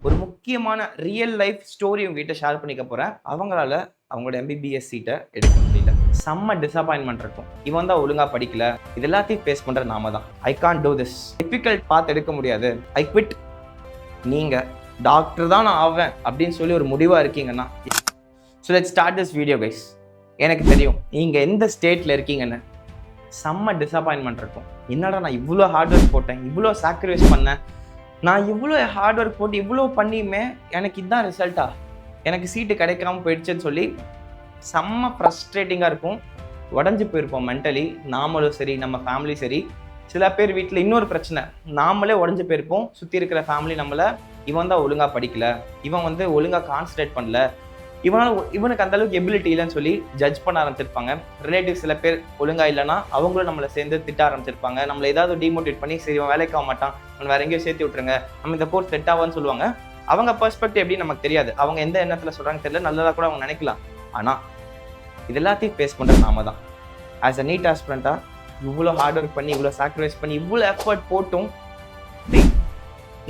ஒரு முக்கியமான real life story உங்ககிட்ட ஷேர் பண்ணிக்க போறேன். அவங்களால அவங்களோட எம்பிபிஎஸ் சீட்டை எடுக்க முடியல. செம்ம டிசப்பாயின்மெண்ட் இருக்கும். இவன் தான் ஒழுங்கா படிக்கல. இது எல்லாத்தையும் ஃபேஸ் பண்ற நாம தான். I can't do this. Difficult path எடுக்க முடியாது. I quit. நீங்க டாக்டர் தான் நான் ஆவேன் அப்படின்னு சொல்லி ஒரு முடிவா இருக்கீங்கன்னா, so let's start this video guys. எனக்கு தெரியும் நீங்க எந்த ஸ்டேட்ல இருக்கீங்கன்னு. செம்ம டிசப்பாயின்மெண்ட் இருக்கும். என்னடா நான் இவ்வளோ ஹார்ட் ஒர்க் போட்டேன், இவ்வளோ சாக்ரிஃபைஸ் பண்ணேன், நான் இவ்வளோ ஹார்ட் ஒர்க் போட்டு இவ்வளோ பண்ணியுமே எனக்கு இதுதான் ரிசல்ட்டா, எனக்கு சீட்டு கிடைக்காம போயிடுச்சுன்னு சொல்லி செம்ம ஃப்ரஸ்ட்ரேட்டிங்காக இருக்கும். உடஞ்சி போயிருப்போம் மென்டலி, நாமளும் சரி நம்ம ஃபேமிலி சரி. சில பேர் வீட்டில் இன்னொரு பிரச்சனை, நாமளே உடஞ்சி போயிருப்போம். சுற்றி இருக்கிற ஃபேமிலி நம்மளை இவன் தான் ஒழுங்காக படிக்கல, இவன் வந்து ஒழுங்காக கான்சன்ட்ரேட் பண்ணல, இவனுக்கு அந்த அளவுக்கு எபிலிட்டி இல்லைன்னு சொல்லி ஜட்ஜ் பண்ண ஆரம்பிச்சிருப்பாங்க. ரிலேட்டிவ் சில பேர் ஒழுங்கா இல்லைன்னா அவங்களும் நம்மளை சேர்ந்து திட்ட ஆரம்பிச்சிருப்பாங்க. நம்மளை ஏதாவது டிமோட்டிவேட் பண்ணி சரி இவன் வேலைக்கு ஆக மாட்டான், நம்ம வேற எங்கேயும் சேர்த்து விட்டுருங்க, நம்ம இந்த கோர்ஸ் செட் ஆவான்னு சொல்லுவாங்க. அவங்க பெர்ஸ்பெக்டிவ் எப்படி நமக்கு தெரியாது, அவங்க எந்த எண்ணத்தில் சொல்றாங்க தெரியல, நல்லதாக கூட அவங்க நினைக்கலாம். ஆனால் இது எல்லாத்தையும் ஃபேஸ் பண்ணுறது நாம தான். ஆஸ் அ நீட் ஆஸ்பிரண்டா இவ்வளோ ஹார்ட் ஒர்க் பண்ணி இவ்வளோ சாக்ரிஃபைஸ் பண்ணி இவ்வளோ எஃபர்ட் போட்டும்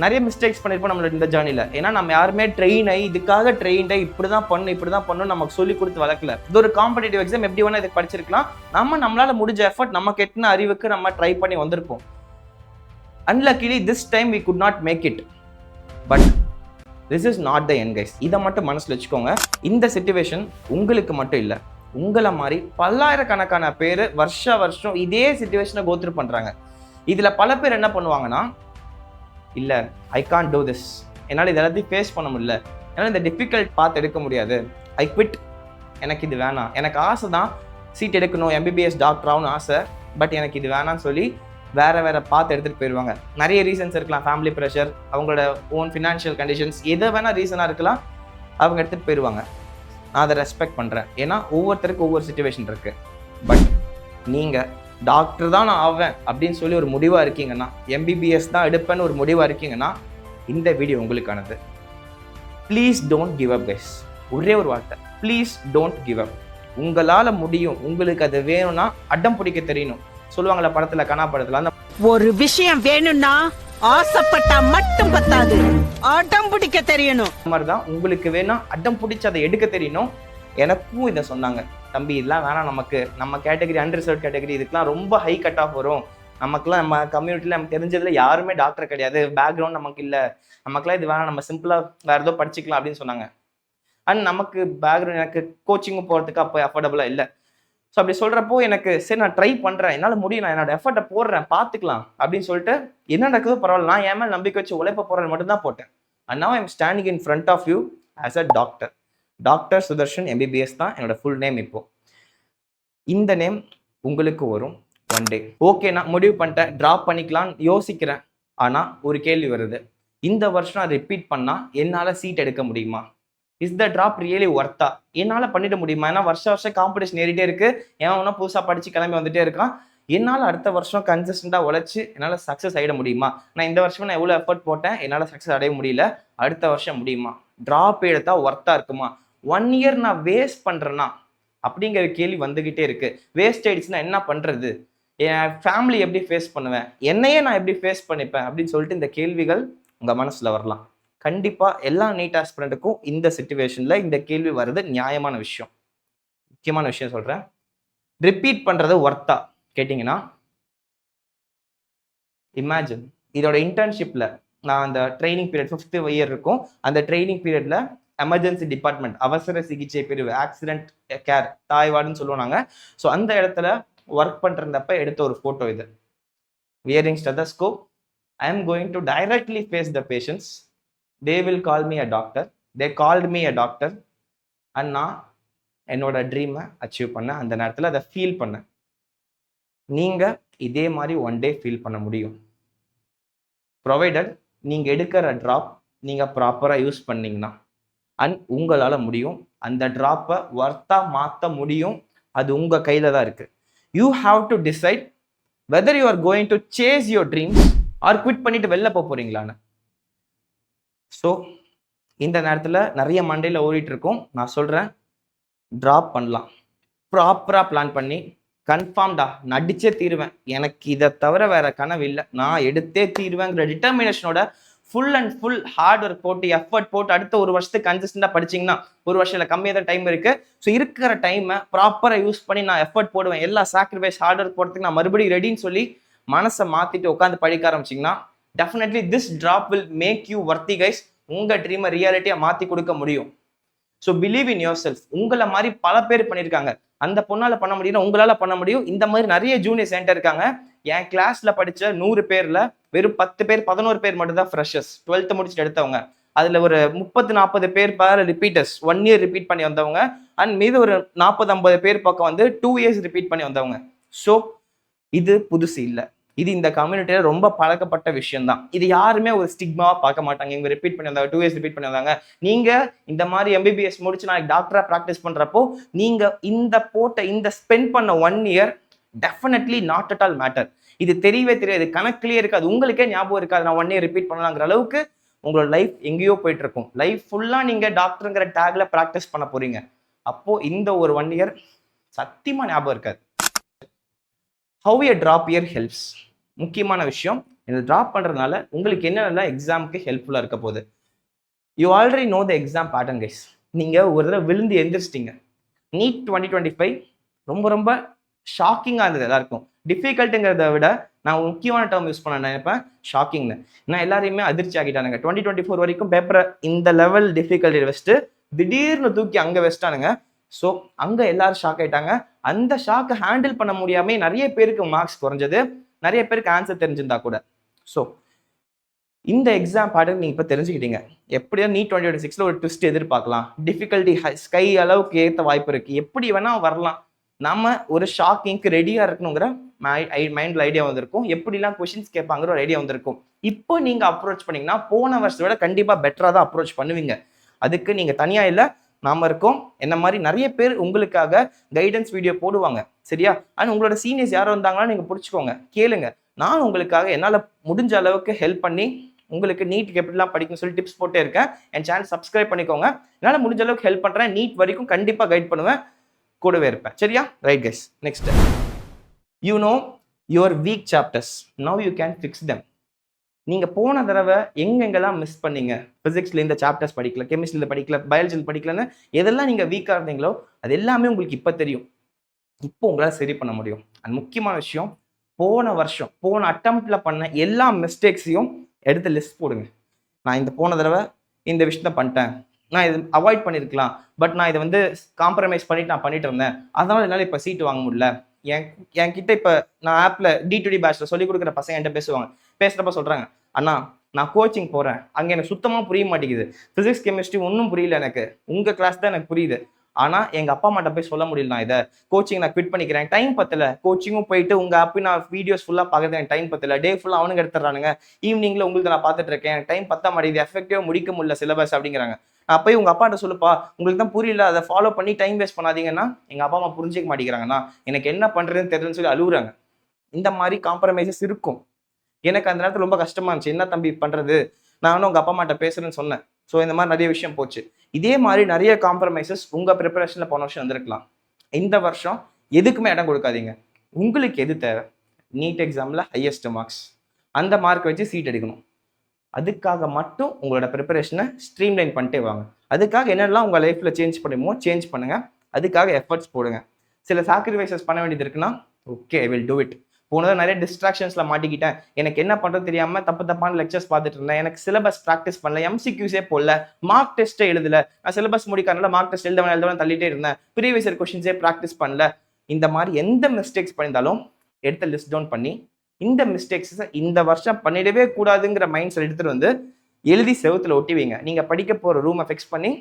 நிறைய மிஸ்டேக்ஸ் பண்ணியிருப்போம் நம்மளோட இந்த ஜேர்னியில். ஏன்னா நம்ம யாருமே இதுக்காக ட்ரெயின்டை இப்படி தான் பண்ணணும் நமக்கு சொல்லி கொடுத்து வளர்க்கல. இது ஒரு காம்படிட்டிவ் எக்ஸாம், எப்படி வேணா இதுக்கு படிச்சிருக்கலாம். நம்மளால முடிஞ்ச எஃபர்ட், நம்ம கெட்டின அறிவுக்கு நம்ம ட்ரை பண்ணி வந்திருப்போம். Unluckily this time we could not make it, but this is not the end guys. இதை மட்டும் மனசில் வச்சுக்கோங்க. இந்த சிச்சுவேஷன் உங்களுக்கு மட்டும் இல்லை, உங்களை மாதிரி பல்லாயிரக்கணக்கான பேர் வருஷம் இதே சிச்சுவேஷனை கோத்ரூ பண்ணுறாங்க. இதில் பல பேர் என்ன பண்ணுவாங்கன்னா, இல்லை ஐ கான்ட் டூ திஸ், என்னால் இது எல்லாத்தையும் ஃபேஸ் பண்ண முடியல, என்னால் இந்த டிஃபிகல்ட் பாத் எடுக்க முடியாது, ஐ குவிட், எனக்கு இது வேணாம், எனக்கு ஆசை தான் சீட் எடுக்கணும், எம்பிபிஎஸ் டாக்டர் ஆகணும்னு ஆசை, பட் எனக்கு இது வேணான்னு சொல்லி வேறு பாத்து எடுத்துகிட்டு போயிடுவாங்க. நிறைய ரீசன்ஸ் இருக்கலாம், ஃபேமிலி ப்ரெஷர், அவங்களோட ஓன் ஃபினான்ஷியல் கண்டிஷன்ஸ், எதை வேணால் ரீசனாக இருக்கலாம், அவங்க எடுத்துகிட்டு போயிடுவாங்க. நான் அதை ரெஸ்பெக்ட் பண்ணுறேன். ஏன்னா ஒவ்வொருத்தருக்கும் ஒவ்வொரு சிச்சுவேஷன் இருக்குது. பட் நீங்கள் டாக்டர் தான் நான் ஆவேன் அப்படின்னு சொல்லி ஒரு முடிவாக இருக்கீங்கன்னா, எம்பிபிஎஸ் தான் எடுப்பேன்னு ஒரு முடிவாக இருக்கீங்கன்னா, இந்த வீடியோ உங்களுக்கானது. Please don't give up guys. ஒரே ஒரு வார்த்தை, ப்ளீஸ் டோன்ட் கிவ் அப். உங்களால் முடியும். உங்களுக்கு அது வேணும்னா அடம் பிடிக்க தெரியணும். சொல்லுவாங்களா படத்தில், கனா படத்தில், அந்த ஒரு விஷயம் வேணும்னா ஆசைப்பட்டா மட்டும் பத்தாது, அடம் பிடிக்க தெரியணும். அந்த மாதிரி தான் உங்களுக்கு வேணும், அடம் பிடிச்சி அதை எடுக்க தெரியணும். எனக்கும் இதை சொன்னாங்க, தம்பி இதெல்லாம் வேணாம், நமக்கு நம்ம கேட்டகரி அன்ரிசர்வ் கேட்டகரி, இதுக்கெலாம் ரொம்ப ஹை கட் ஆஃப் வரும், நமக்குலாம் நம்ம கம்யூனிட்டியில் நமக்கு தெரிஞ்சதில் யாருமே டாக்டர் கிடையாது, பேக்ரவுண்ட் நமக்கு இல்லை, நமக்குலாம் இது வேணாம், நம்ம சிம்பிளாக வேறு ஏதோ படிச்சுக்கலாம் அப்படின்னு சொன்னாங்க. அண்ட் நமக்கு பேக்ரவுண்ட், எனக்கு கோச்சிங்கும் போகிறதுக்கு அப்போ அஃபோர்டபுளாக இல்லை. ஸோ அப்படி சொல்கிறப்போ எனக்கு சரி நான் ட்ரை பண்ணுறேன், என்னால் முடியும், நான் என்னோட எஃபர்ட்டை போடுறேன், பார்த்துக்கலாம் அப்படின்னு சொல்லிட்டு என்ன நடக்குதோ பரவாயில்ல, நான் என் மேலே நம்பிக்கை வச்சு உழைப்ப போகிறேன் மட்டும்தான் போட்டேன். And now I am standing in front of you as a doctor. Doctor Sudharshan MBBS தான் என்னோட ஃபுல் நேம். இப்போ இந்த நேம் உங்களுக்கு வரும் ஒன் டே. ஓகே, நான் முடிவு பண்ணிட்டேன், ட்ராப் பண்ணிக்கலான்னு யோசிக்கிறேன். ஆனால் ஒரு கேள்வி வருது, இந்த வருஷம் நான் ரிப்பீட் பண்ணால் என்னால் சீட் எடுக்க முடியுமா? இஸ் த ட்ராப் ரியலி ஒர்த்தா? என்னால் பண்ணிட முடியுமா? ஏன்னா வருஷம் காம்படிஷன் ஏறிட்டே இருக்கு, எவனா புதுசாக படித்து கிளம்பி வந்துட்டே இருக்கான். என்னால் அடுத்த வருஷம் கன்சிஸ்டண்டாக உழைச்சி என்னால் சக்ஸஸ் ஆகிட முடியுமா? நான் இந்த வருஷம் நான் எவ்வளோ எஃபர்ட் போட்டேன், என்னால் சக்ஸஸ் அடைய முடியல, அடுத்த வருஷம் முடியுமா? ட்ராப் எடுத்தா ஒர்த்தா இருக்குமா? 1 இயர் நான் வேஸ்ட் பண்ணுறேன்னா அப்படிங்கிற கேள்வி வந்துக்கிட்டே இருக்கு. வேஸ்ட் ஆயிடுச்சுன்னா என்ன பண்ணுறது? என் ஃபேமிலி எப்படி ஃபேஸ் பண்ணுவேன், என்னையே நான் எப்படி ஃபேஸ் பண்ணிப்பேன் அப்படின்னு சொல்லிட்டு இந்த கேள்விகள் உங்கள் மனசில் வரலாம். கண்டிப்பாக எல்லா நீட் ஆஸ்பிரண்ட்டுக்கும் இந்த சிச்சுவேஷனில் இந்த கேள்வி வர்றது நியாயமான விஷயம். முக்கியமான விஷயம் சொல்கிறேன், ரிப்பீட் பண்ணுறது ஒர்த்தா கேட்டிங்கன்னா, இமேஜின் இதோட இன்டர்ன்ஷிப்பில் நான் அந்த ட்ரைனிங் பீரியட் 5th இயர் இருக்கும், அந்த ட்ரைனிங் பீரியடில் எமர்ஜென்சி டிபார்ட்மெண்ட், அவசர சிகிச்சை பிரிவு, ஆக்சிடென்ட் கேர், தாய்வாடுன்னு சொல்லுவாங்க. ஸோ அந்த இடத்துல ஒர்க் பண்ணுறப்ப எடுத்த ஒரு ஃபோட்டோ இது. Wearing stethoscope, I am going to directly face the patients, they will call me a doctor, they called me a doctor. And நான் என்னோட ட்ரீமை அச்சீவ் பண்ணேன். அந்த நேரத்தில் அதை ஃபீல் பண்ணேன். நீங்கள் இதே மாதிரி ஒன் டே ஃபீல் பண்ண முடியும், ப்ரொவைடட் நீங்கள் எடுக்கிற ட்ராப் நீங்கள் ப்ராப்பராக யூஸ் பண்ணீங்கன்னா. அண்ட் உங்களால் முடியும், அந்த ட்ராப்பை ஒர்த்தாக மாற்ற முடியும். அது உங்கள் கையில் தான் இருக்குது. You have to decide whether you are going to chase your dreams or quit பண்ணிட்டு வெளில போகிறீங்களான்னு. ஸோ இந்த நேரத்தில் நிறைய மண்டையில் ஓடிட்டு இருக்கும். நான் சொல்கிறேன், ட்ராப் பண்ணலாம், ப்ராப்பராக பிளான் பண்ணி கன்ஃபார்ம்டா நடிச்சே தீருவேன், எனக்கு இதை தவிர வேற கனவு இல்லை, நான் எடுத்தே தீருவேங்கிற டிட்டர்மினேஷனோட full and full hard work போட்டு எஃபர்ட் போட்டு அடுத்த ஒரு வருஷத்துக்கு கன்சிஸ்டண்டாக படிச்சிங்கன்னா ஒரு வருஷம் இல்லை கம்மியாக தான் டைம் இருக்குது. ஸோ இருக்கிற டைமை ப்ராப்பராக யூஸ் பண்ணி நான் எஃபர்ட் போடுவேன், எல்லா சாக்ரிஃபைஸ் ஹார்ட் ஒர்க் போடுறதுக்கு நான் மறுபடியும் ரெடின்னு சொல்லி மனசை மாற்றிட்டு உட்காந்து படிக்க ஆரம்பிச்சிங்கன்னா definitely this drop will make you worthy guys. உங்கள் ட்ரீமை ரியாலிட்டியாக மாற்றி கொடுக்க முடியும். So believe in yourself. உங்களை மாதிரி பல பேர் பண்ணியிருக்காங்க. அந்த பொண்ணால் பண்ண முடியும்னா உங்களால் பண்ண முடியும். இந்த மாதிரி நிறைய ஜூனியர் சென்டர் இருக்காங்க. என் கிளாஸில் படித்த 100 பேரில் வெறும் 10 பேர் 11 பேர் மட்டும் தான் ஃப்ரெஷர்ஸ், 12th முடிச்சுட்டு எடுத்தவங்க. அதில் ஒரு 30-40 பேர் ரிப்பீட்டர்ஸ், 1 year ரிப்பீட் பண்ணி வந்தவங்க. அண்ட் மீது ஒரு 40-50 பேர் பக்கம் வந்து 2 years ரிப்பீட் பண்ணி வந்தவங்க. ஸோ இது புதுசு இல்லை, இது இந்த கம்யூனிட்டியில் ரொம்ப பழக்கப்பட்ட விஷயம் தான். இது யாருமே ஒரு ஸ்டிக்மாவாக பார்க்க மாட்டாங்க. இவங்க ரிப்பீட் பண்ணி வந்தாங்க, 2 years ரிப்பீட் பண்ணி வந்தாங்க. நீங்கள் இந்த மாதிரி MBBS முடிச்சு நாளைக்கு டாக்டராக ப்ராக்டிஸ் பண்ணுறப்போ நீங்கள் இந்த ஸ்பெண்ட் பண்ண 1 year definitely not at all matter. இது தெரியவே தெரியாது, கணக்கிலேயே இருக்காது, உங்களுக்கே ஞாபகம் இருக்காது நான் 1 year ரிப்பீட் பண்ணலாங்கிற அளவுக்கு உங்களோட லைஃப் எங்கேயோ போயிட்டு இருக்கும். லைஃப் ஃபுல்லாக நீங்கள் டாக்டருங்கிற டேக்ல ப்ராக்டிஸ் பண்ண போறீங்க. அப்போ இந்த ஒரு 1 year சத்தியமா ஞாபகம் இருக்காது. How a drop year helps. முக்கியமான விஷயம், இந்த ட்ராப் பண்ணுறதுனால உங்களுக்கு என்னென்ன எக்ஸாமுக்கு ஹெல்ப்ஃபுல்லாக இருக்க போகுது. You already know the exam pattern guys. நீங்கள் ஒரு தடவை விழுந்து எந்திரிச்சிட்டிங்க. நீட் 2025 ரொம்ப ரொம்ப ஷாக்கிங்காக இருந்தது எல்லாருக்கும். டிஃபிகல்ட்டுங்கிறத விட நான் முக்கியமான டேர்ம் யூஸ் பண்ண நினைப்பேன், ஷாக்கிங்னு. நான் எல்லாரையுமே அதிர்ச்சி ஆகிட்டானுங்க. 2024 வரைக்கும் பேப்பரை இந்த லெவல் டிஃபிகல்ட்டி வச்சுட்டு திடீர்னு தூக்கி அங்கே வச்சிட்டானுங்க. ஸோ அங்கே எல்லாரும் ஷாக் ஆகிட்டாங்க. அந்த ஷாக்கை ஹேண்டில் பண்ண முடியாமல் நிறைய பேருக்கு மார்க்ஸ் குறைஞ்சது, நிறைய பேருக்கு ஆன்சர் தெரிஞ்சிருந்தா கூட. ஸோ இந்த எக்ஸாம் பேட்டர்ன் நீங்கள் இப்போ தெரிஞ்சுக்கிட்டீங்க. எப்படியா நீட் 2026 ஒரு ட்விஸ்ட் எதிர்பார்க்கலாம், டிஃபிகல்ட்டி ஸ்கை அளவுக்கு ஏற்ற வாய்ப்பு இருக்குது, எப்படி வேணால் வரலாம். நம்ம ஒரு ஷாக்கிங்க்கு ரெடியாக இருக்கணுங்கிற மைண்டில் ஐடியா வந்திருக்கும், எப்படிலாம் கொஷின்ஸ் கேட்பாங்கிற ஒரு ஐடியா வந்திருக்கும். இப்போ நீங்கள் அப்ரோச் பண்ணிங்கன்னா போன வருஷத்தை விட கண்டிப்பாக பெட்டராக தான் அப்ரோச் பண்ணுவீங்க. அதுக்கு நீங்கள் தனியாக இல்லை, நாம இருக்கோம். என்ன மாதிரி நிறைய பேர் உங்களுக்காக கைடன்ஸ் வீடியோ போடுவாங்க, சரியா? அண்ட் உங்களோட சீனியர்ஸ் யாரும் வந்தாங்கன்னா நீங்கள் பிடிச்சிக்கோங்க, கேளுங்க. நான் உங்களுக்காக என்னால் முடிஞ்ச அளவுக்கு ஹெல்ப் பண்ணி உங்களுக்கு நீட்டுக்கு எப்படிலாம் படிக்கணும்னு சொல்லி டிப்ஸ் போட்டே இருக்கேன். என் சேனல் சப்ஸ்கிரைப் பண்ணிக்கோங்க. என்னால் முடிஞ்ச அளவுக்கு ஹெல்ப் பண்ணுறேன். நீட் வரைக்கும் கண்டிப்பாக கைட் பண்ணுவேன், கூடவே இருப்பேன், சரியா? Right guys, next, you know your week chapters, now you can fix them. நீங்கள் போன தடவை எங்கெங்கெல்லாம் மிஸ் பண்ணீங்க, ஃபிசிக்ஸில் இந்த சாப்டர்ஸ் படிக்கல, கெமிஸ்ட்ரியில் படிக்கல, பயாலஜியில் படிக்கலன்னு எதெல்லாம் நீங்கள் வீக்காக இருந்தீங்களோ அது எல்லாமே உங்களுக்கு இப்போ தெரியும். இப்போ உங்களால் சரி பண்ண முடியும். அண்ட் முக்கியமான விஷயம், போன அட்டம்ப்ட்ல பண்ண எல்லா மிஸ்டேக்ஸையும் எடுத்து லிஸ்ட் போடுங்க. நான் இந்த போன தடவை இந்த விஷயத்த பண்ணிட்டேன், நான் இது அவாய்ட் பண்ணியிருக்கலாம், பட் நான் இதை காம்ப்ரமைஸ் பண்ணிட்டு நான் பண்ணிட்டு இருந்தேன், அதனால என்னால் இப்போ சீட்டு வாங்க முடியல. என்கிட்ட இப்போ நான் ஆப்பில் D2D பேட்ச்ல சொல்லிக் கொடுக்குற பசங்க என்கிட்ட பேசுகிறப்ப சொல்கிறாங்க, அண்ணா நான் கோச்சிங் போகிறேன், அங்கே எனக்கு சுத்தமாக புரிய மாட்டேங்குது, ஃபிசிக்ஸ் கெமிஸ்ட்ரி ஒன்றும் புரியல எனக்கு, உங்கள் கிளாஸ் தான் எனக்கு புரியுது, ஆனால் எங்கள் அப்பா அம்மாட்ட போய் சொல்ல முடியல, நான் இதை கோச்சிங் நான் குவிட் பண்ணிக்கிறேன், டைம் பத்தல, கோச்சிங்கும் போயிட்டு உங்கள் ஆப்பி நான் வீடியோஸ் ஃபுல்லாக பார்க்குறது எனக்கு டைம் பத்தல, டே ஃபுல்லாக அவனுங்க எடுத்துறானுங்க, ஈவினிங்கில் உங்களுக்கு நான் பார்த்துட்டு இருக்கேன், எனக்கு டைம் பத்த மாட்டேங்குது, எஃபெக்டிவாக முடிக்க முடியல சிலபஸ் அப்படிங்கிறாங்க. நான் போய் உங்கள் அப்பாட்ட சொல்லுப்பா, உங்களுக்கு தான் புரியல, அதை ஃபாலோ பண்ணி டைம் வேஸ்ட் பண்ணாதீங்கன்னா எங்கள் அப்பா அம்மா புரிஞ்சிக்க மாட்டேங்கிறாங்கன்னா எனக்கு என்ன பண்ணுறதுன்னு தெரியலன்னு சொல்லி அழுகுறாங்க. இந்த மாதிரி காம்ப்ரமைசஸ் இருக்கும். எனக்கு அந்த நேரத்தில் ரொம்ப கஷ்டமா இருந்துச்சு, என்ன தம்பி பண்ணுறது, நான் உங்கள் அப்பா அம்மாட்ட பேசுறேன்னு சொன்னேன். ஸோ இந்த மாதிரி நிறைய விஷயம் போச்சு. இதே மாதிரி நிறைய காம்ப்ரமைசஸ் உங்கள் ப்ரிப்பரேஷனில் போன வருஷம் வந்திருக்கலாம். இந்த வருஷம் எதுக்குமே இடம் கொடுக்காதீங்க. உங்களுக்கு எது தேவை, நீட் எக்ஸாமில் ஹையஸ்ட் மார்க்ஸ், அந்த மார்க் வச்சு சீட் எடுக்கணும். அதுக்காக மட்டும் உங்களோட ப்ரிப்பரேஷனை ஸ்ட்ரீம்லைன் பண்ணிட்டே வாங்க. அதுக்காக என்னெல்லாம் உங்கள் லைஃப்பில் சேஞ்ச் பண்ணுமோ சேஞ்ச் பண்ணுங்கள். அதுக்காக எஃபர்ட்ஸ் போடுங்க. சில சாக்ரிஃபைசஸ் பண்ண வேண்டியது இருக்குன்னா okay, I will do it. போனதாக நிறைய டிஸ்ட்ராக்ஷன்ஸில் மாட்டிக்கிட்டேன், எனக்கு என்ன பண்ணுறது தெரியாமல் தப்பான லெக்சர்ஸ் பார்த்துட்டு இருந்தேன், எனக்கு சிலபஸ் ப்ராக்டிஸ் பண்ணல, MCQஸே போடல, மார்க் டெஸ்ட்டே எழுதல, நான் சிலபஸ் முடிக்கிறனால மார்க் டெஸ்ட் எழுதவன் தள்ளிட்டே இருந்தேன், ப்ரீவியஸ் இயர் கொஸ்டின்ஸே ப்ராக்டிஸ் பண்ணல. இந்த மாதிரி எந்த மிஸ்டேக்ஸ் பண்ணியிருந்தாலும் எடுத்து லிஸ்ட் டவுன் பண்ணி இந்த மிஸ்டேக்ஸை இந்த வருஷம் பண்ணிடவே கூடாதுங்கிற மைண்ட் செட் எடுத்துகிட்டு எழுதி செவத்தில் ஒட்டி வைங்க. நீங்கள் படிக்க போகிற ரூமை ஃபிக்ஸ் பண்ணி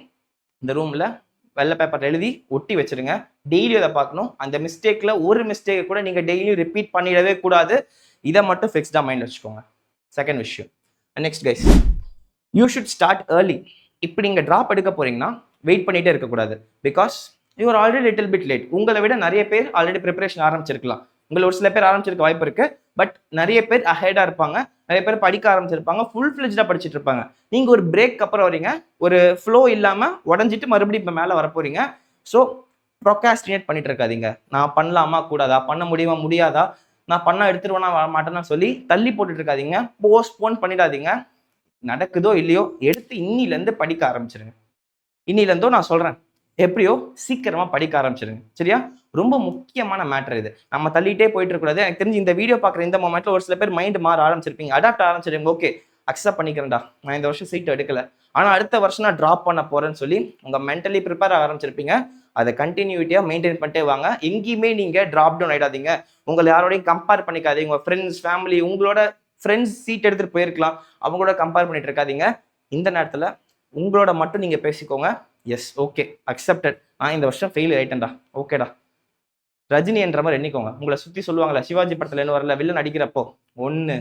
இந்த ரூமில் வெள்ளை பேப்பர் எழுதி ஒட்டி வச்சிருங்க. டெய்லி அதை பார்க்கணும். அந்த மிஸ்டேக்கில் ஒரு மிஸ்டேக்கை கூட நீங்கள் டெய்லியும் ரிப்பீட் பண்ணிடவே கூடாது. இதை மட்டும் ஃபிக்ஸ்டாக மைண்ட் வச்சுக்கோங்க. செகண்ட் விஷயம், next guys, you should start early. இப்போ நீங்கள் ட்ராப் எடுக்க போறீங்கன்னா வெயிட் பண்ணிகிட்டே இருக்கக்கூடாது. Because you're already little bit late. உங்களை விட நிறைய பேர் ஆல்ரெடி ப்ரிப்பரேஷன் ஆரம்பிச்சிருக்கலாம். உங்களை ஒரு சில பேர் ஆரம்பிச்சிருக்க வாய்ப்பு இருக்கு, பட் நிறைய பேர் அஹெடா இருப்பாங்க, நிறைய பேர் படிக்க ஆரம்பிச்சிருப்பாங்க, ஃபுல் ஃபிளெஜ்டா படிச்சுட்டு இருப்பாங்க. நீங்க ஒரு பிரேக் அப்புறம் வரீங்க, ஒரு ஃப்ளோ இல்லாம உடஞ்சிட்டு மறுபடியும் இப்போ மேலே வரப்போறீங்க. ஸோ ப்ரொகாஸ்டினேட் பண்ணிட்டு இருக்காதீங்க. நான் பண்ணலாமா கூடாதா, பண்ண முடியுமா முடியாதா, நான் பண்ணா எடுத்துருவேனா மாட்டேன்னா சொல்லி தள்ளி போட்டுட்டு இருக்காதீங்க, போஸ்ட்போன் பண்ணிடாதீங்க. நடக்குதோ இல்லையோ எடுத்து இன்னிலேருந்து படிக்க ஆரம்பிச்சிருங்க. இன்னிலேருந்தோ நான் சொல்கிறேன், எப்படியோ சீக்கிரமாக படிக்க ஆரம்பிச்சிருங்க. சரியா? ரொம்ப முக்கியமான மேட்டர் இது. நம்ம தள்ளிட்டே போயிட்டு இருக்கக்கூடாது. எனக்கு தெரிஞ்சு இந்த வீடியோ பார்க்குற இந்த மொமெண்ட்ல ஒரு சில பேர் மைண்ட் மாற ஆரம்பிச்சிருப்பீங்க, அடாப்ட் ஆரம்பிச்சிருப்பீங்க. ஓகே, அக்செப்ட் பண்ணிக்கிறேன்டா, நான் இந்த வருஷம் சீட் எடுக்கல, ஆனால் அடுத்த வருஷம் நான் ட்ராப் பண்ண போறேன்னு சொல்லி உங்கள் மென்டலி ப்ரிப்பேர் ஆரம்பிச்சிருப்பீங்க. அதை கண்டினியூட்டியாக மெயின்டைன் பண்ணிட்டே வாங்க. எங்கேயுமே நீங்கள் ட்ராப் டவுன் ஆகிடாதீங்க. உங்களை யாரோடையும் கம்பேர் பண்ணிக்காதீங்க. உங்கள் ஃப்ரெண்ட்ஸ், ஃபேமிலி, உங்களோட ஃப்ரெண்ட்ஸ் சீட் எடுத்துகிட்டு போயிருக்கலாம், அவங்களோட கம்பேர் பண்ணிட்டு இருக்காதீங்க. இந்த நேரத்தில் உங்களோட மட்டும் நீங்கள் பேசிக்கோங்க. எஸ், ஓகே, அக்செப்டட், நான் இந்த வருஷம் ஃபெயில் ஆயிட்டேன்டா, ஓகேடா. ரஜினி என்ற மாதிரி எண்ணிக்கோங்க. உங்களை சுற்றி சொல்லுவாங்களே, சிவாஜி படத்தில் என்ன வரல, வில்லன் அடிக்கிறப்போ 1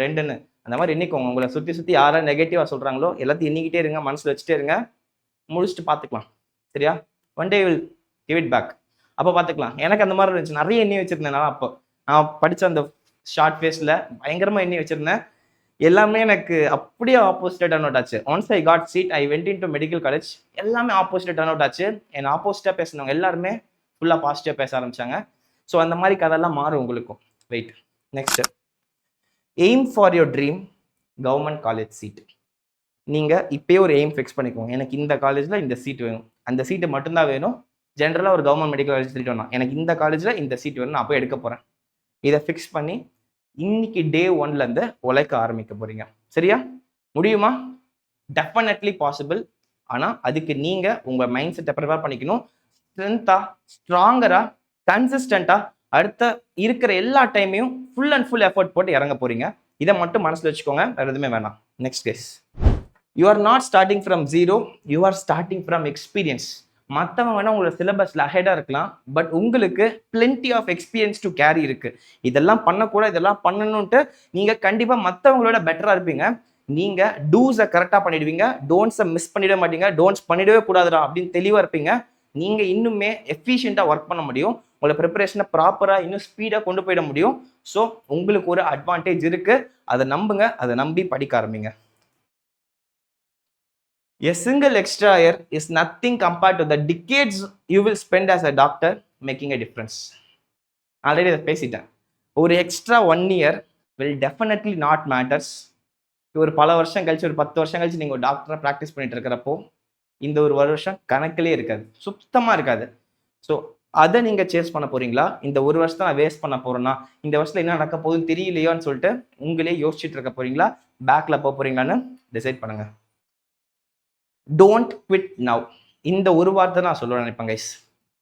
2ன்னு அந்த மாதிரி எண்ணிக்கோங்க. உங்களை சுற்றி சுற்றி யாரை நெகட்டிவாக சொல்கிறாங்களோ எல்லாத்தையும் எண்ணிக்கிட்டே இருங்க, மனசில் வச்சுட்டே இருங்க. முடிச்சுட்டு பார்த்துக்கலாம். சரியா? One day will give it back. அப்போ பார்த்துக்கலாம். எனக்கு அந்த மாதிரி இருந்துச்சு, நிறைய எண்ணி வச்சிருந்தேன். அப்போ நான் படித்த அந்த ஷார்ட் ஃபேஸில் பயங்கரமாக எண்ணி வச்சிருந்தேன். எல்லாமே எனக்கு அப்படியே ஆப்போசிட்டாக டர்ன் அவுட் ஆச்சு. Once I got seat, I went in to medical college. எல்லாமே ஆப்போசிட்டாக டர்ன் அவுட் ஆச்சு. என் ஆப்போசிட்டாக பேசினவங்க எல்லாருமே ஃபுல்லாக பாசிட்டிவாக பேச ஆரம்பிச்சாங்க. ஸோ அந்த மாதிரி கதெல்லாம் மாறும் உங்களுக்கும். Wait. Next, aim for your dream government college seat. நீங்கள் இப்போயே ஒரு எய்ம் ஃபிக்ஸ் பண்ணிக்கோங்க. எனக்கு இந்த காலேஜில் இந்த சீட் வேணும், அந்த சீட்டு மட்டும்தான் வேணும். ஜென்ரலாக ஒரு கவர்மெண்ட் மெடிக்கல் காலேஜ் சீட் வேணும், எனக்கு இந்த காலேஜில் இந்த சீட் வேணும், நான் அப்போ எடுக்க போகிறேன். இதை ஃபிக்ஸ் பண்ணி இன்னைக்கு டே 1லேருந்து உழைக்க ஆரம்பிக்க போகிறீங்க. சரியா? முடியுமா? Definitely possible. ஆனால் அதுக்கு நீங்கள் உங்கள் மைண்ட் செட்டை ப்ரிப்பேர் பண்ணிக்கணும். ஸ்ட்ரென்த்தாக, ஸ்ட்ராங்கராக, கன்சிஸ்டண்ட்டாக அடுத்த இருக்கிற எல்லா டைமையும் ஃபுல் அண்ட் ஃபுல் எஃபர்ட் போட்டு இறங்க போகிறீங்க. இதை மட்டும் மனசில் வச்சுக்கோங்க, வேறு எதுவுமே வேணாம். Next case, you are not starting from zero, you are starting from experience. மற்றவங்க வேணால் உங்களோட சிலபஸில் அஹெடாக இருக்கலாம், பட் உங்களுக்கு plenty of experience to carry இருக்குது. இதெல்லாம் பண்ணக்கூட, இதெல்லாம் பண்ணணுன்ட்டு நீங்கள் கண்டிப்பாக மற்றவங்களோட பெட்டராக இருப்பீங்க. நீங்கள் டூஸை கரெக்டாக பண்ணிடுவீங்க, டோன்ட்ஸை மிஸ் பண்ணிட மாட்டீங்க. டோன்ட்ஸ் பண்ணிடவே கூடாதுடா அப்படின்னு தெளிவாக இருப்பீங்க. நீங்கள் இன்னுமே எஃபிஷியண்ட்டாக ஒர்க் பண்ண முடியும். உங்களோட ப்ரிப்பரேஷனை ப்ராப்பராக இன்னும் ஸ்பீடாக கொண்டு போயிட முடியும். ஸோ உங்களுக்கு ஒரு அட்வான்டேஜ் இருக்குது, அதை நம்புங்க, அதை நம்பி படிக்க ஆரம்பிங்க. A single extra year is nothing compared to the decades you will spend as a doctor making a difference. Already அதை பேசிட்டேன். ஒரு extra 1 year will definitely not matters. ஒரு பல வருஷம் கழிச்சு, ஒரு 10 வருஷம் கழிச்சு நீங்கள் ஒரு டாக்டராக ப்ராக்டிஸ் பண்ணிட்டு இருக்கிறப்போ இந்த ஒரு வருஷம் கணக்கிலே இருக்காது, சுத்தமாக இருக்காது. ஸோ அதை நீங்கள் சேஸ் பண்ண போகிறீங்களா, இந்த ஒரு வருஷத்தை நான் வேஸ்ட் பண்ண போகிறேன்னா, இந்த வருஷத்தில் என்ன நடக்க போகுதுன்னு தெரியலையோன்னு சொல்லிட்டு உங்களே யோசிச்சுட்டு இருக்க போகிறீங்களா, பேக்கில் போக போகிறீங்களான்னு டிசைட் பண்ணுங்கள். Don't quit now. இந்த ஒரு வார்த்தை நான் சொல்ல நினைப்பேன் கைஸ்.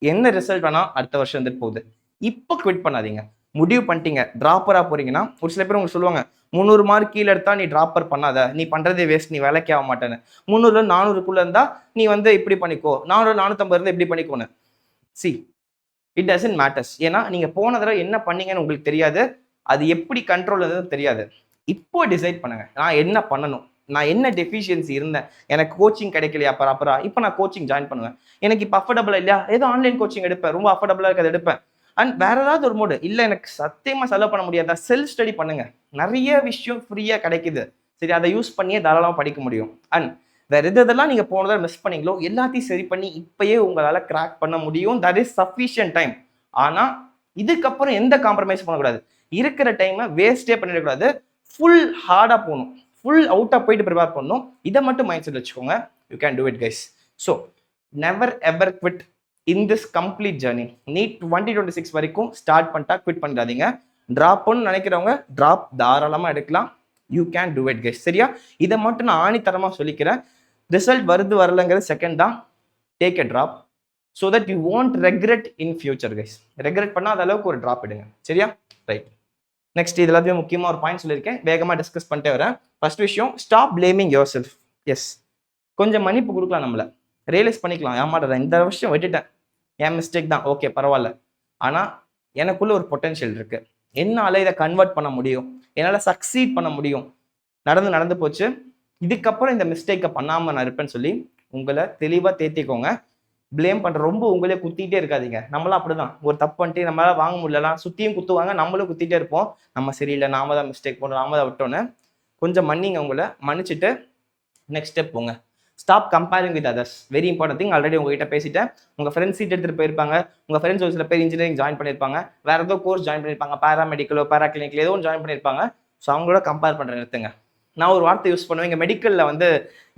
என்ன ரிசல்ட் வேணால் அடுத்த வருஷம் வந்துட்டு போகுது, இப்போ குவிட் பண்ணாதீங்க. முடிவு பண்ணிட்டீங்க ட்ராப்பராக போகிறீங்கன்னா, ஒரு சில பேர் உங்களுக்கு சொல்லுவாங்க 300 மார்க் கீழே எடுத்தா நீ ட்ராப்பர் பண்ணாத, நீ பண்ணுறதே வேஸ்ட், நீ வேலைக்கே ஆக மாட்டேன்னு. 300 400க்குள்ளே இருந்தால் நீ வந்து இப்படி பண்ணிக்கோ, 400 450 இருந்தால் இப்படி பண்ணிக்கோன்னு. See, it doesn't matters. ஏன்னா நீங்கள் போன தடவை என்ன பண்ணீங்கன்னு உங்களுக்கு தெரியாது, அது எப்படி கண்ட்ரோல் இருந்ததுன்னு தெரியாது. இப்போ டிசைட் பண்ணுங்க, நான் என்ன பண்ணணும், நான் என்ன டெஃபிஷியன்சி இருந்தேன், எனக்கு கோச்சிங் கிடைக்கலையா ப்ராப்பராக, இப்போ நான் கோச்சிங் ஜாயின் பண்ணுவேன். எனக்கு இப்போ அஃபோர்டபுளாக இல்லையா, ஏதோ ஆன்லைன் கோச்சிங் எடுப்பேன், ரொம்ப அஃபோர்டபுளாக இருக்கிறது எடுப்பேன். அண்ட் வேற ஏதாவது ஒரு மோடு இல்லை, எனக்கு சத்தியமாக செலவு பண்ண முடியாதா, செல்ஃப் ஸ்டடி பண்ணுங்க. நிறைய விஷயம் ஃப்ரீயாக கிடைக்குது. சரி, அதை யூஸ் பண்ணியே தாராளமாக படிக்க முடியும். அண்ட் வேற இதெல்லாம் நீங்கள் போனதை மிஸ் பண்ணீங்களோ எல்லாத்தையும் சரி பண்ணி இப்பயே உங்களால் கிராக் பண்ண முடியும். That is sufficient time. ஆனால் இதுக்கப்புறம் எந்த காம்ப்ரமைஸ் பண்ணக்கூடாது. இருக்கிற டைமை வேஸ்டே பண்ணிடக்கூடாது. ஃபுல் ஹார்டாக போகணும், ஃபுல் அவுட்டாக போயிட்டு ப்ரிப்பேர் பண்ணணும். இதை மட்டும் மைண்ட் செட் வச்சுக்கோங்க. You can do it guys. So never ever quit in this complete journey. NEET 2026 வரைக்கும் ஸ்டார்ட் பண்ணிட்டா குவிட் பண்ணிடாதீங்க. ட்ராப் பண்ணு நினைக்கிறவங்க ட்ராப் தாராளமாக எடுக்கலாம். You can do it guys. சரியா? இதை மட்டும் நான் ஆணித்தரமாக சொல்லிக்கிறேன். ரிசல்ட் வருது வரலங்கிறது செகண்ட் தான். Take a drop so that you won't regret in future guys. Regret பண்ணாத அளவுக்கு ஒரு ட்ராப் எடுங்க. சரியா? ரைட். நெக்ஸ்ட், இது எல்லாத்தையும் முக்கியமாக ஒரு பாயிண்ட் சொல்லியிருக்கேன், வேகமாக டிஸ்கஸ் பண்ணிட்டே வரேன். ஃபர்ஸ்ட் விஷயம், stop blaming your self. Yes, கொஞ்சம் மன்னிப்பு கொடுக்கலாம், நம்மளை ரியலைஸ் பண்ணிக்கலாம். ஏமாட்டேன், இந்த வருஷம் விட்டுட்டேன், என் மிஸ்டேக் தான், ஓகே பரவாயில்ல. ஆனால் எனக்குள்ள ஒரு பொட்டென்ஷியல் இருக்குது, என்னால் இதை கன்வெர்ட் பண்ண முடியும், என்னால் சக்சீட் பண்ண முடியும். நடந்து போச்சு, இதுக்கப்புறம் இந்த மிஸ்டேக்கை பண்ணாமல் நான் இருப்பேன்னு சொல்லி உங்களை தெளிவாக தேத்திக்கோங்க. பிளேம் பண்ணுற ரொம்ப உங்களே குத்திட்டே இருக்காதீங்க. நம்மளாம் அப்படிதான், ஒரு தப்பு பண்ணிட்டு நம்மளால வாங்க முடியலாம், சுற்றியும் குத்துவாங்க, நம்மளும் குத்திட்டே இருப்போம். நம்ம சரியில்லை, நாம தான் மிஸ்டேக் பண்ணுறோம், நாம தான் விட்டோன்னு. கொஞ்சம் மன்னிங்க, உங்களை மன்னிச்சுட்டு நெக்ஸ்ட் ஸ்டெப் போங்க. Stop comparing with others. Very important thing. Already உங்ககிட்ட பேசிட்டேன். உங்கள் ஃப்ரெண்ட்ஸ் சீட் எடுத்துகிட்டு போயிருப்பாங்க, உங்கள் ஃப்ரெண்ட்ஸ் ஒரு சில பேர் இன்ஜினியரிங் ஜாயின் பண்ணியிருப்பாங்க, வேறு ஏதோ கோர்ஸ் ஜாயின் பண்ணியிருப்பாங்க, பேராமெடிக்கலோ பேராகிளினிக்கலோ ஏதோ ஒன்று ஜாயின் பண்ணியிருப்பாங்க. ஸோ அவங்களோட கம்பேர் பண்ணுற நிறுத்துங்க. நான் ஒரு வார்த்தை யூஸ் பண்ணுவேன். இங்கே மெடிக்கலில் வந்து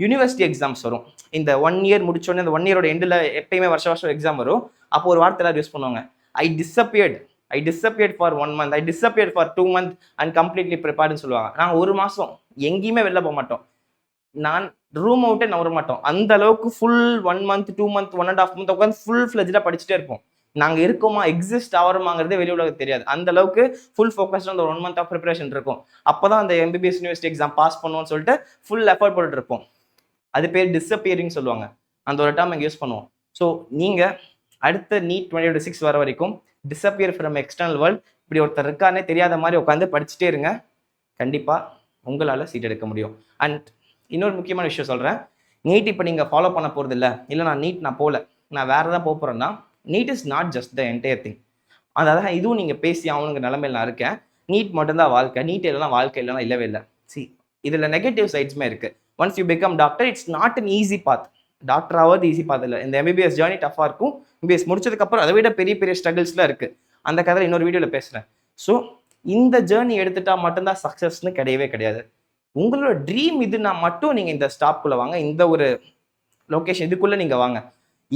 யூனிவர்சிட்டி எக்ஸாம்ஸ் வரும். இந்த 1 இயர் முடிச்சோடனே இந்த 1 இயரோட எண்டில் எப்பயுமே வருஷம் எக்ஸாம் வரும். அப்போ ஒரு வார்த்தை எல்லாரும் யூஸ் பண்ணுவாங்க. I disappeared for 1 month, I disappeared for 2 months and completely ப்ரிப்பேர்டுன்னு சொல்லுவாங்க. நாங்கள் 1 மாதம் எங்கேயுமே வெளில போக மாட்டோம். நான் ரூம் அவுட்டே நவர மாட்டோம். அந்த அளவுக்கு ஃபுல் 1 month 2 month 1.5 month உட்காந்து ஃபுல் ஃப்ளெஜ்டாக படிச்சுட்டே இருப்போம். நாங்கள் இருக்கோமா எக்ஸிஸ்ட் ஆகிறோமாங்கிறதே வெளி உலகம் தெரியாது. அந்த அளவுக்கு ஃபுல் ஃபோக்கஸ்டாக அந்த 1 month ஆஃப் ப்ரிப்பரேஷன் இருக்கும். அப்போ தான் அந்த எம்பிபிஎஸ் யூனிவர்சிட்டி எக்ஸாம் பாஸ் பண்ணுவோம்னு சொல்லிட்டு ஃபுல் எஃபர்ட் போட்டுட்டு இருப்போம். அது பேர் டிஸப்பியரிங் சொல்லுவாங்க. அந்த ஒரு டேர்ம் இங்கே யூஸ் பண்ணுவோம். ஸோ நீங்கள் அடுத்த நீட் 2026 வர வரைக்கும் டிஸப்பியர் ஃப்ரம் எக்ஸ்டர்னல் வேர்ல்ட் இப்படி ஒருத்தர் இருக்கானே தெரியாத மாதிரி உட்காந்து படிச்சுட்டே இருங்க. கண்டிப்பாக உங்களால் சீட் எடுக்க முடியும். அண்ட் இன்னொரு முக்கியமான விஷயம் சொல்கிறேன். நீட் இப்போ நீங்கள் ஃபாலோ பண்ண போகிறது இல்லை நான் நீட் நான் போகல, நான் வேறு எதாவது போக போகிறேன்னா, need is not just the entire thing. அதாவது இதுவும் நீங்கள் பேசி ஆகணுங்கிற நிலைமையில் நான் இருக்கேன். நீட் மட்டும்தான் வாழ்க்கை, நீட் இல்லைனா வாழ்க்கை இல்லைனா இல்லவே இல்லை. இதில் நெகட்டிவ் சைட்ஸுமே இருக்குது. Once you become doctor, it's not an easy path. Doctor ஆவது ஈஸி பாத் இல்லை. இந்த எம்பிபிஎஸ் ஜேர்னி டஃபாக இருக்கும். எம்பிபிஎஸ் முடிச்சதுக்கப்புறம் அதை விட பெரிய பெரிய ஸ்ட்ரகிள்ஸ்லாம் இருக்குது. அந்த கதை இன்னொரு வீடியோவில் பேசுகிறேன். ஸோ இந்த ஜேர்னி எடுத்துட்டா மட்டும்தான் சக்ஸஸ்ன்னு கிடையவே கிடையாது. உங்களோட ட்ரீம் இதுனா மட்டும் நீங்கள் இந்த ஸ்டாப்குள்ளே வாங்க, இந்த ஒரு லொக்கேஷன் இதுக்குள்ளே நீங்கள் வாங்க.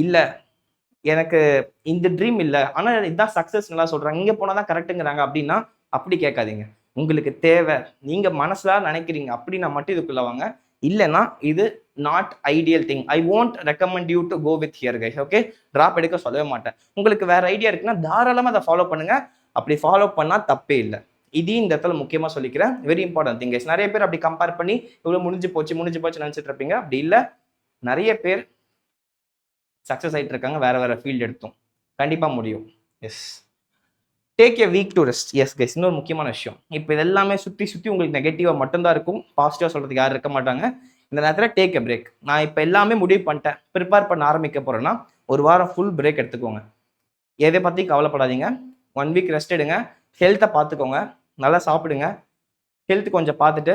இல்லை எனக்கு இந்த ட்ரீம் இல்லை ஆனால் இதுதான் சக்ஸஸ் நல்லா சொல்கிறாங்க, இங்கே போனால் தான் கரெக்டுங்கிறாங்க அப்படின்னா அப்படி கேட்காதீங்க. உங்களுக்கு தேவை, நீங்கள் மனசில் நினைக்கிறீங்க அப்படின்னா மட்டும் இதுக்குள்ளே வாங்க. இல்லைன்னா இது not ideal thing. I won't recommend you to go with here guys. Okay, drop எடுக்க சொல்லவே மாட்டேன். உங்களுக்கு வேற ஐடியா இருக்குன்னா தாராளமாக அதை ஃபாலோ பண்ணுங்க. அப்படி ஃபாலோ பண்ணால் தப்பே இல்லை. இதையும் இந்த இடத்துல முக்கியமாக சொல்லிக்கிறேன். Very important thing guys. நிறைய பேர் அப்படி கம்பேர் பண்ணி இவ்வளோ முடிஞ்சு போச்சு நினச்சிட்டு இருப்பீங்க. அப்படி இல்லை, நிறைய பேர் சக்ஸஸ் ஆகிட்டு இருக்காங்க வேற வேற ஃபீல்டு எடுத்தோம். கண்டிப்பாக முடியும். Yes, take a week to rest. Yes guys, இன்னொரு முக்கியமான விஷயம். இப்போ இதெல்லாமே சுற்றி உங்களுக்கு நெகட்டிவாக மட்டும்தான் இருக்கும், பாசிட்டிவாக சொல்கிறதுக்கு யாரும் இருக்க மாட்டாங்க. இந்த நேரத்தில் டேக் எ பிரேக். நான் இப்போ எல்லாமே முடிவு பண்ணிட்டேன், ப்ரிப்பேர் பண்ண ஆரம்பிக்க போகிறேன்னா ஒரு வாரம் ஃபுல் பிரேக் எடுத்துக்கோங்க. எதை பற்றி கவலைப்படாதீங்க. 1 week ரெஸ்ட் எடுங்க. ஹெல்த்தை பார்த்துக்கோங்க, நல்லா சாப்பிடுங்க. ஹெல்த் கொஞ்சம் பார்த்துட்டு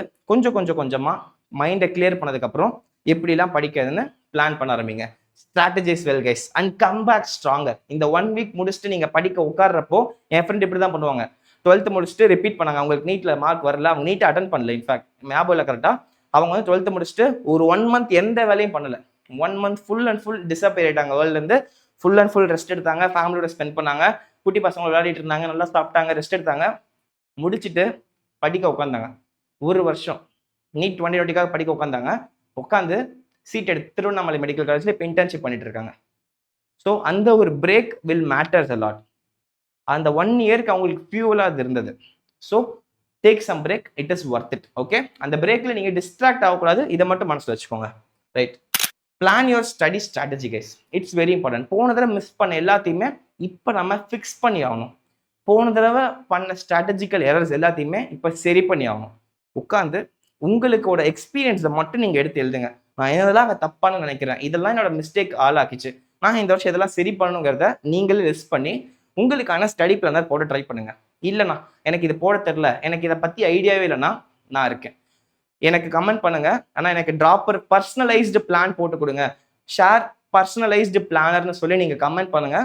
கொஞ்சமாக மைண்டை கிளியர் பண்ணதுக்கப்புறம் எப்படிலாம் படிக்கிறதுன்னு பிளான் பண்ண ஆரம்பிங்க. Strategize well guys and come back stronger. இந்த 1 week முடிச்சுட்டு நீங்கள் படிக்க உட்கார்றப்போ என் ஃப்ரெண்ட் இப்படி தான் பண்ணுவாங்க. 12th முடிச்சுட்டு ரிப்பீட் பண்ணாங்க. அவங்களுக்கு நீட்டில் மார்க் வரல, அவங்க நீட்டை அட்டன் பண்ணல. இன்ஃபேக்ட் ஞாபகம் இல்லை கரெக்டாக. அவங்க வந்து 12th முடிச்சுட்டு ஒரு 1 month எந்த வேலையும் பண்ணலை. 1 month full and full disappear ஆகிட்டாங்க வேர்ல்ட்லேருந்து. ஃபுல் அண்ட் ஃபுல் ரெஸ்ட் எடுத்தாங்க, ஃபேமிலியோட ஸ்பெண்ட் பண்ணாங்க, குட்டி பசங்க விளையாடிட்டு இருந்தாங்க, நல்லா சாப்பிட்டாங்க, ரெஸ்ட் எடுத்தாங்க, முடிச்சுட்டு படிக்க உட்காந்தாங்க. 1 வருஷம் நீட் 2020க்காக படிக்க உட்காந்தாங்க. உட்காந்து சீட் எடுத்து திருவண்ணாமலை மெடிக்கல் காலேஜில் இப்போ இன்டர்ன்ஷிப் பண்ணிட்டு இருக்காங்க. ஸோ அந்த ஒரு break will matters a lot. அந்த 1 yearக்கு அவங்களுக்கு ஃபியூவலாக அது இருந்தது. So take some break, it is worth it. Okay, அந்த பிரேக்கில் நீங்கள் டிஸ்ட்ராக்ட் ஆகக்கூடாது, இதை மட்டும் மனசில் வச்சுக்கோங்க. Right, plan your study strategy guys. It's very important. போன தடவை மிஸ் பண்ண எல்லாத்தையுமே இப்போ நம்ம ஃபிக்ஸ் பண்ணி ஆகணும். போன தடவை பண்ண ஸ்ட்ராட்டஜிக்கல் எரர்ஸ் எல்லாத்தையுமே இப்போ சரி பண்ணி ஆகணும். உட்காந்து உங்களுக்கோட எக்ஸ்பீரியன்ஸை மட்டும் நீங்கள் எடுத்து எழுதுங்க. நான் இதெல்லாம் அங்கே தப்பானு நினைக்கிறேன், இதெல்லாம் என்னோட மிஸ்டேக் ஆளாக்கிச்சு, நான் இந்த வருஷம் இதெல்லாம் சரி பண்ணணுங்கிறத நீங்களே லிஸ்ட் பண்ணி உங்களுக்கான ஸ்டடி பிளானர் போட ட்ரை பண்ணுங்க. இல்லைண்ணா எனக்கு இது போட தெரில, எனக்கு இதை பற்றி ஐடியாவே இல்லைன்னா நான் இருக்கேன், எனக்கு கமெண்ட் பண்ணுங்க. ஆனால் எனக்கு ட்ராப்பர் பர்சனலைஸ்டு பிளான் போட்டு கொடுங்க, ஷேர் பர்சனலைஸ்டு பிளானர்னு சொல்லி நீங்கள் கமெண்ட் பண்ணுங்க.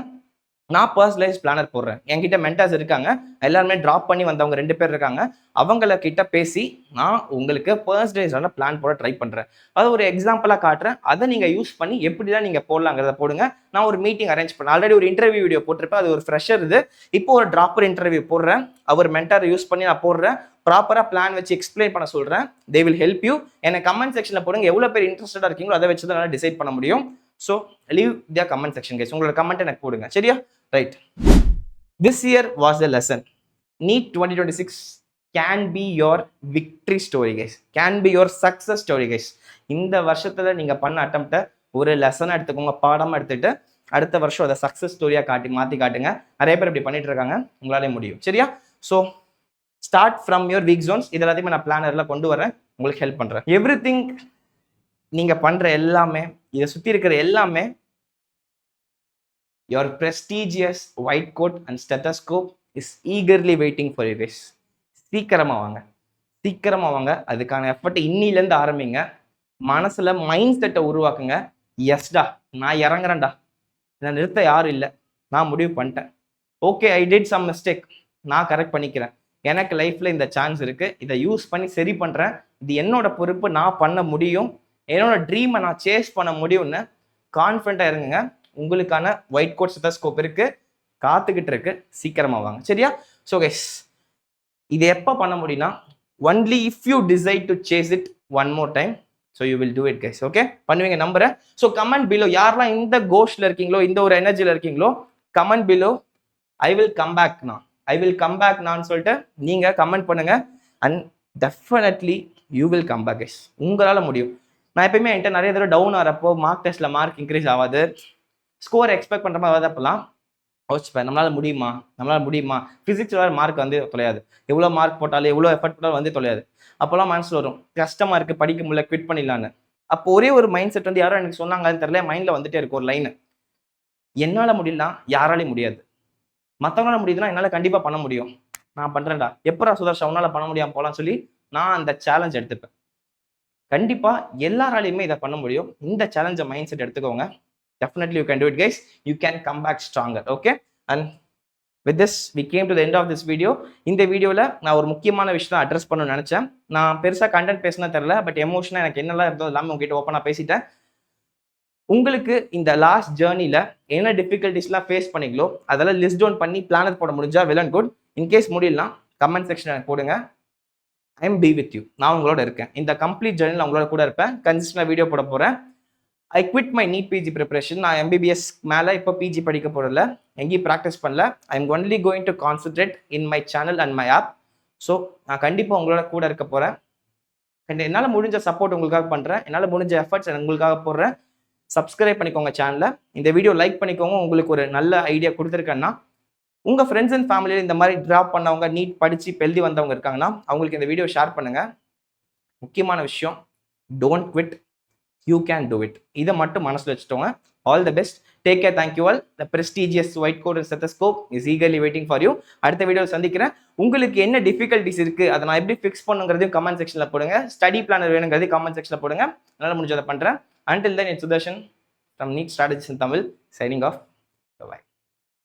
நான் பர்சனலைஸ் பிளானர் போடுறேன். என்கிட்ட மென்டார்ஸ் இருக்காங்க, எல்லாருமே ட்ராப் பண்ணி வந்தவங்க 2 பேர் இருக்காங்க. அவங்கள கிட்ட பேசி நான் உங்களுக்கு பர்சனலைஸான பிளான் போட ட்ரை பண்ணுறேன். அது ஒரு எக்ஸாம்பிளாக காட்டுறேன், அதை நீங்கள் யூஸ் பண்ணி எப்படி தான் நீங்கள் போடலாங்கிறத போடுங்க. நான் ஒரு மீட்டிங் அரேஞ்ச் பண்ணேன், ஆல்ரெடி ஒரு இன்டர்வியூ வீடியோ போட்டிருப்பேன், அது ஒரு ஃப்ரெஷர். இது இப்போ ஒரு ட்ராப்பர் இன்டர்வியூ போடுறேன், அவர் மென்டாரை யூஸ் பண்ணி நான் போடுறேன். ப்ராப்பராக பிளான் வச்சு எக்ஸ்பிளைன் பண்ண சொல்கிறேன். They will help you. எனக்கு கமெண்ட் செக்ஷனில் போடுங்க, எவ்வளோ பேர் இன்ட்ரெஸ்டடாக இருக்கீங்களோ அதை வச்சு தான் என்னால் டிசைட் பண்ண முடியும். So leave the comment section guys, உங்களோட கமெண்ட் எனக்கு போடுங்க, சரியா? Right, this year was the lesson. NEET 2026 can be your victory story guys, can be your success story guys. இந்த வருஷத்தில் நீங்கள் பண்ண அட்டம்ப்டை ஒரு லெசனாக எடுத்துக்கோங்க, பாடமாக எடுத்துகிட்டு அடுத்த வருஷம் அதை சக்ஸஸ் ஸ்டோரியாக மாற்றி காட்டுங்க. நிறைய பேர் இப்படி பண்ணிட்டு இருக்காங்க, உங்களாலே முடியும், சரியா? So start from your week Jones. இது எல்லாத்தையுமே நான் பிளானரில் கொண்டு வரேன், உங்களுக்கு ஹெல்ப் பண்ணுறேன். எவ்ரிதிங் நீங்கள் பண்ணுற எல்லாமே, இதை சுற்றி இருக்கிற எல்லாமே your prestigious white coat and stethoscope is eagerly waiting for you guys. சீக்கிரமா வாங்க. அதுக்கான எஃபர்ட் இன்னிலேருந்து ஆரம்பிங்க. மனசுல மைண்ட் செட்டை உருவாக்குங்க. எஸ்டா, நான் இறங்குறேன்டா, நான் நிறுத்த யாரும் இல்லை, நான் முடிவு பண்ணிட்டேன். Okay, I did some mistake, நான் கரெக்ட் பண்ணிக்கிறேன். எனக்கு லைஃப்பில் இந்த சான்ஸ் இருக்குது, இதை யூஸ் பண்ணி சரி பண்ணுறேன், இது என்னோட பொறுப்பு, நான் பண்ண முடியும், என்னோட ட்ரீமை நான் சேஸ் பண்ண முடியும்னு கான்ஃபிடண்ட்டாக இருங்க. உங்களுக்கான ஒயிட் கோட் ஸ்டெத்தஸ்கோப் இருக்குது, காத்துக்கிட்டு இருக்கு, சீக்கிரமாக வாங்க. சரியா? ஸோ கைஸ், இது எப்போ பண்ண முடியும்னா only if you decide to chase it one more time. So you will do it guys. Okay, பண்ணுவீங்க நம்புறேன். ஸோ கமெண்ட் பிலோ, யாரெல்லாம் இந்த கோஸ்ட்ல இருக்கீங்களோ, இந்த ஒரு எனர்ஜியில் இருக்கீங்களோ, comment below I will come பேக்னா, ஐ வில் கம் பேக் நான் சொல்லிட்டு நீங்கள் கமெண்ட் பண்ணுங்க. And definitely you will come back guys. உங்களால் முடியும். நான் எப்பயுமே என்கிட்ட நிறைய தடவை டவுன் ஆகிறப்போ, மார்க் டெஸ்ட்டில் மார்க் இன்க்ரீஸ் ஆகாது, ஸ்கோர் எக்ஸ்பெக்ட் பண்ணுற மாதிரி ஆகாதப்பெல்லாம் யோசிப்பேன், நம்மளால் முடியுமா. ஃபிசிக்ஸ் வேறு மார்க் வந்து தொலையாது, எவ்வளோ மார்க் போட்டாலும் எவ்வளோ எஃபர்ட் போட்டாலும் வந்து தொலையாது. அப்போல்லாம் மனசில் வரும், கஷ்டமாக இருக்குது, படிக்க முடியல, குவிட் பண்ணிடலான்னு. அப்போ ஒரே ஒரு மைண்ட் செட் வந்து யாரும் எனக்கு சொன்னாங்கன்னு தெரியல, மைண்டில் வந்துட்டே இருக்கும் ஒரு லைனு, என்னால் முடியலாம், யாராலையும் முடியாது. மற்றவங்களால முடியுதுன்னா என்னால் கண்டிப்பாக பண்ண முடியும், நான் பண்ணுறேன்டா. எப்படா சுதர்ஷா உன்னால் பண்ண முடியாமல் போகலான்னு சொல்லி நான் அந்த சேலஞ்ச் எடுத்துப்பேன். கண்டிப்பாக எல்லாராலையுமே இதை பண்ண முடியும். இந்த சேலஞ்சை மைண்ட் செட் எடுத்துக்கோங்க. Definitely you can do it guys. You can come back stronger. Okay, and with this we came to the end of this video. இந்த வீடியோவில் நான் ஒரு முக்கியமான விஷயம் அட்ரஸ் பண்ணணும்னு நினச்சேன். நான் பெருசாக கண்டென்ட் பேசினா தெரில, பட் எமோஷனாக எனக்கு என்னெல்லாம் இருந்தோ எல்லாமே உங்ககிட்ட ஓப்பனாக பேசிட்டேன். உங்களுக்கு இந்த லாஸ்ட் ஜேர்னியில் என்ன டிஃபிகல்ட்டிஸ்லாம் ஃபேஸ் பண்ணிங்களோ அதெல்லாம் லிஸ்ட் டவுன் பண்ணி பிளானர் போட முடிஞ்சா வெல் அண்ட் குட். இன்கேஸ் முடியலாம் கமெண்ட் செக்ஷன் எனக்கு போடுங்க. I am be with you, நான் உங்களோட இருக்கேன். இந்த கம்ப்ளீட் ஜேர்னியில் உங்களோட கூட இருப்பேன். கன்சிஸ்டன்டாக வீடியோ போட போகிறேன். I quit my NEET PG preparation. நான் எம்பிபிஎஸ் மேலே இப்போ பிஜி படிக்க போகிறதில்ல, எங்கேயும் ப்ராக்டிஸ் பண்ணல. I am only going to concentrate in my channel and my app. So நான் கண்டிப்பாக உங்களோட கூட இருக்க போகிறேன். அண்ட் என்னால் முடிஞ்ச சப்போர்ட் உங்களுக்காக பண்ணுறேன், என்னால் முடிஞ்ச எஃபர்ட்ஸ் உங்களுக்காக போடுறேன். சப்ஸ்கிரைப் பண்ணிக்கோங்க சேனலை, இந்த வீடியோ லைக் பண்ணிக்கோங்க. உங்களுக்கு ஒரு நல்ல ஐடியா கொடுத்துருக்கேன்னா உங்கள் ஃப்ரெண்ட்ஸ் அண்ட் ஃபேமிலியில் இந்த மாதிரி ட்ராப் பண்ணவங்க, நீட் படித்து எழுதி வந்தவங்க இருக்காங்கன்னா அவங்களுக்கு இந்த வீடியோ ஷேர் பண்ணுங்கள். முக்கியமான விஷயம், don't quit, you can do it. இதை மட்டும் மனசில் வச்சுட்டோங்க. All the best, take care, thank you all. The prestigious white coat and stethoscope is eagerly waiting for you. அடுத்த வீடியோ சந்திக்கிறேன். உங்களுக்கு என்ன டிஃபிகல்ட்டிஸ் இருக்குது, அதை நான் எப்படி ஃபிக்ஸ் பண்ணுங்கிறதையும் கமெண்ட் செக்ஷனில் போடுங்க. ஸ்டடி பிளானர் வேணுங்கிறதையும் கமெண்ட் செக்ஷனில் போடுங்க. என்னால் முடிஞ்சதை பண்ணுறேன். Until then, it's Sudarshan from NEET Strategies in Tamil, signing off. Bye-bye.